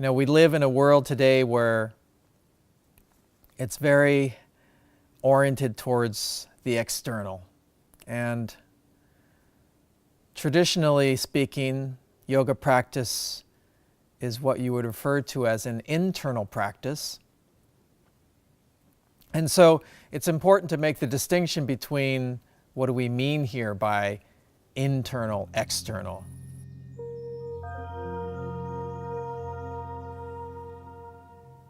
You know, we live in a world today where it's very oriented towards the external. And traditionally speaking, yoga practice is what you would refer to as an internal practice. And so it's important to make the distinction between what do we mean here by internal, external.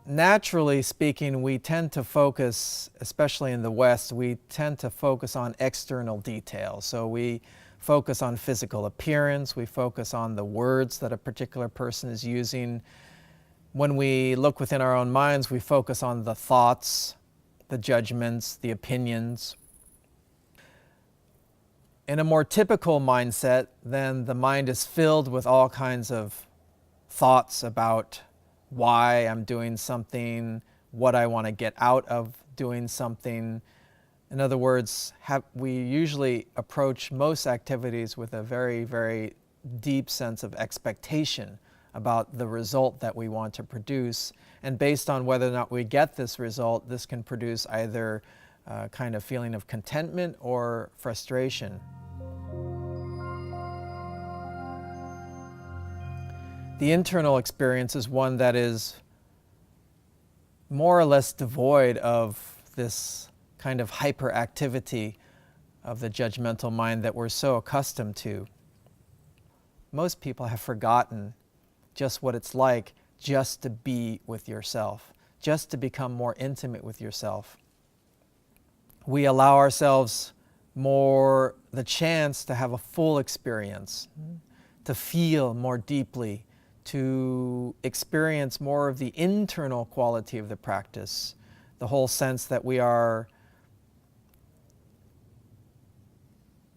Naturally speaking, we tend to focus, especially in the West, we tend to focus on external details. So we focus on physical appearance, we focus on the words that a particular person is using. When we look within our own minds, we focus on the thoughts, the judgments, the opinions. In a more typical mindset, then the mind is filled with all kinds of thoughts about why I'm doing something, what I want to get out of doing something. In other words, we usually approach most activities with a very, very deep sense of expectation about the result that we want to produce. And based on whether or not we get this result, this can produce either a kind of feeling of contentment or frustration. The internal experience is one that is more or less devoid of this kind of hyperactivity of the judgmental mind that we're so accustomed to. Most people have forgotten just what it's like just to be with yourself, just to become more intimate with yourself. We allow ourselves more the chance to have a full experience, to feel more deeply, to experience more of the internal quality of the practice, the whole sense that we are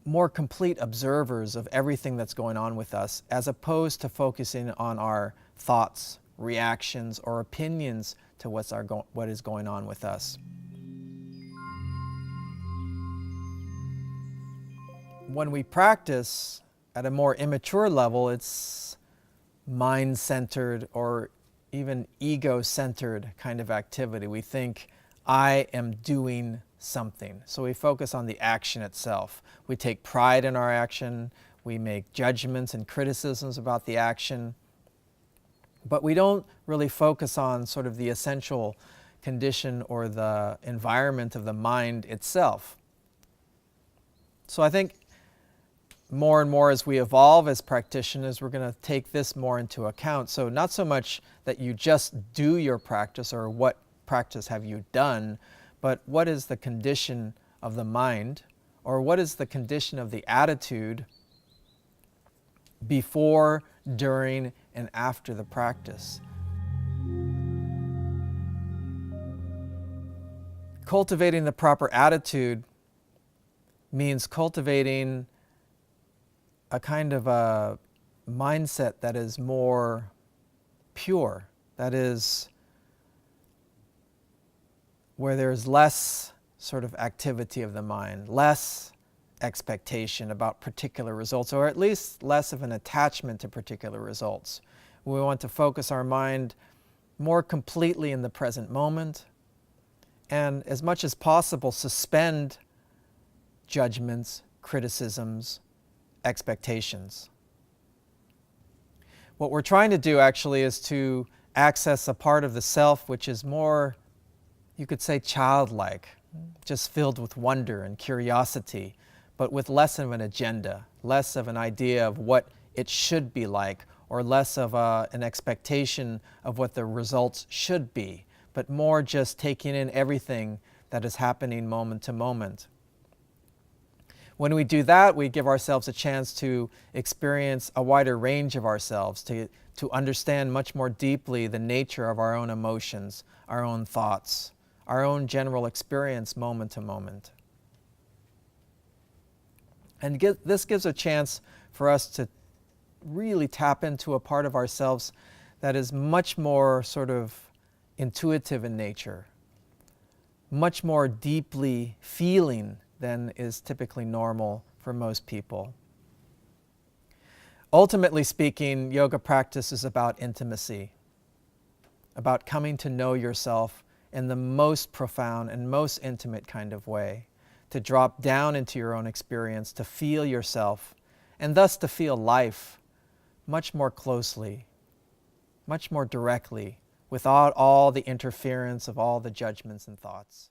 more complete observers of everything that's going on with us, as opposed to focusing on our thoughts, reactions, or opinions to what is going on with us. When we practice at a more immature level, it's mind-centered or even ego-centered kind of activity. We think, I am doing something. So we focus on the action itself. We take pride in our action. We make judgments and criticisms about the action. But we don't really focus on sort of the essential condition or the environment of the mind itself. So I think more and more as we evolve as practitioners, we're going to take this more into account. So not so much that you just do your practice or what practice have you done, but what is the condition of the mind, or what is the condition of the attitude before, during, and after the practice. Cultivating the proper attitude means cultivating a kind of a mindset that is more pure, that is where there's less sort of activity of the mind, less expectation about particular results, or at least less of an attachment to particular results. We want to focus our mind more completely in the present moment, and as much as possible suspend judgments, criticisms, expectations. What we're trying to do actually is to access a part of the self which is more, you could say, childlike, just filled with wonder and curiosity, but with less of an agenda, less of an idea of what it should be like, or less of an expectation of what the results should be, but more just taking in everything that is happening moment to moment. When we do that, we give ourselves a chance to experience a wider range of ourselves, to understand much more deeply the nature of our own emotions, our own thoughts, our own general experience moment to moment. And this gives a chance for us to really tap into a part of ourselves that is much more sort of intuitive in nature, much more deeply feeling than is typically normal for most people. Ultimately speaking, yoga practice is about intimacy. about coming to know yourself in the most profound and most intimate kind of way, to drop down into your own experience, to feel yourself, and thus to feel life much more closely, much more directly, without all the interference of all the judgments and thoughts.